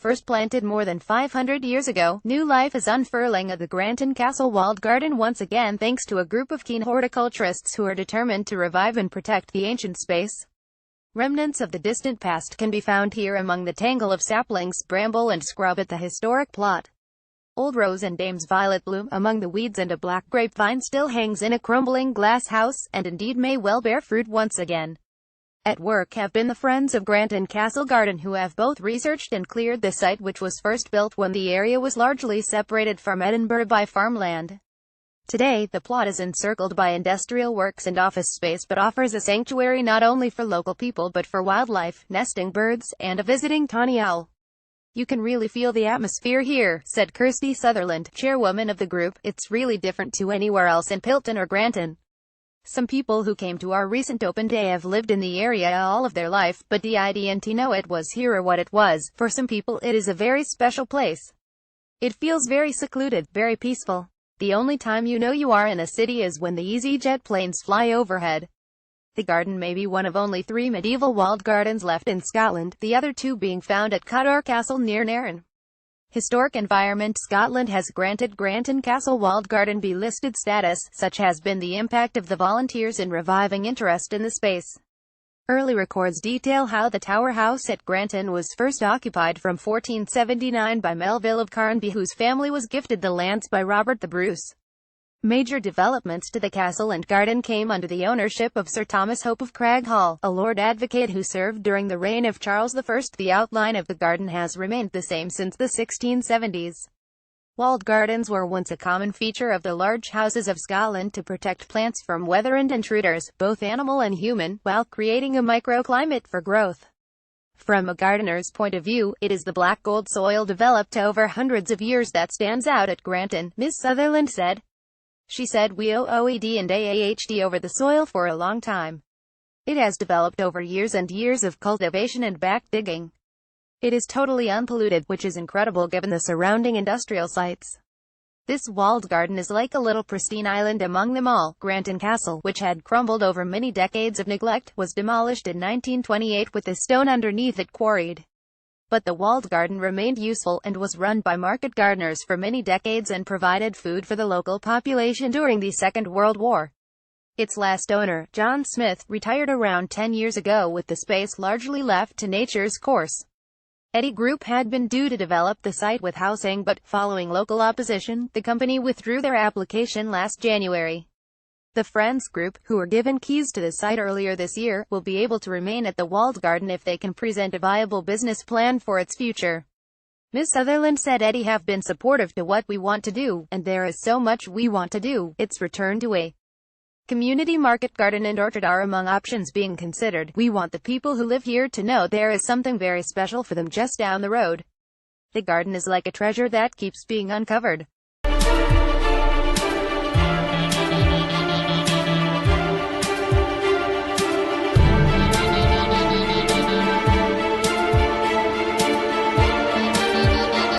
first planted more than 500 years ago. New life is unfurling at the Granton Castle walled garden once again thanks to a group of keen horticulturists who are determined to revive and protect the ancient space. Remnants of the distant past can be found here among the tangle of saplings, bramble and scrub at the historic plot. Old rose and dame's violet bloom among the weeds, and a black grapevine still hangs in a crumbling glass house, and indeed may well bear fruit once again. At work have been the friends of Granton Castle Garden, who have both researched and cleared the site, which was first built when the area was largely separated from Edinburgh by farmland. Today, the plot is encircled by industrial works and office space, but offers a sanctuary not only for local people but for wildlife, nesting birds, and a visiting tawny owl. "You can really feel the atmosphere here," said Kirsty Sutherland, chairwoman of the group. "It's really different to anywhere else in Pilton or Granton. Some people who came to our recent open day have lived in the area all of their life, but didn't know it was here or what it was. For some people it is a very special place. It feels very secluded, very peaceful. The only time you know you are in a city is when the EasyJet planes fly overhead." The garden may be one of only 3 medieval walled gardens left in Scotland, the other 2 being found at Granton Castle near Nairn. Historic Environment Scotland has granted Granton Castle walled garden B-listed status. Such has been the impact of the volunteers in reviving interest in the space. Early records detail how the Tower House at Granton was first occupied from 1479 by Melville of Carnby, whose family was gifted the lands by Robert the Bruce. Major developments to the castle and garden came under the ownership of Sir Thomas Hope of Craghall, a Lord Advocate who served during the reign of Charles I. The outline of the garden has remained the same since the 1670s. Walled gardens were once a common feature of the large houses of Scotland to protect plants from weather and intruders, both animal and human, while creating a microclimate for growth. From a gardener's point of view, it is the black gold soil developed over hundreds of years that stands out at Granton, Ms. Sutherland said. She said, "We owe OED and AAHD over the soil for a long time. It has developed over years and years of cultivation and back digging. It is totally unpolluted, which is incredible given the surrounding industrial sites. This walled garden is like a little pristine island among them all." Granton Castle, which had crumbled over many decades of neglect, was demolished in 1928 with the stone underneath it quarried. But the walled garden remained useful, and was run by market gardeners for many decades and provided food for the local population during the Second World War. Its last owner, John Smith, retired around 10 years ago with the space largely left to nature's course. Eddy Group had been due to develop the site with housing, but, following local opposition, the company withdrew their application last January. The Friends Group, who were given keys to the site earlier this year, will be able to remain at the walled garden if they can present a viable business plan for its future. Ms. Sutherland said, "Eddy have been supportive to what we want to do, and there is so much we want to do. Its return to a community market garden and orchard are among options being considered. We want the people who live here to know there is something very special for them just down the road. The garden is like a treasure that keeps being uncovered."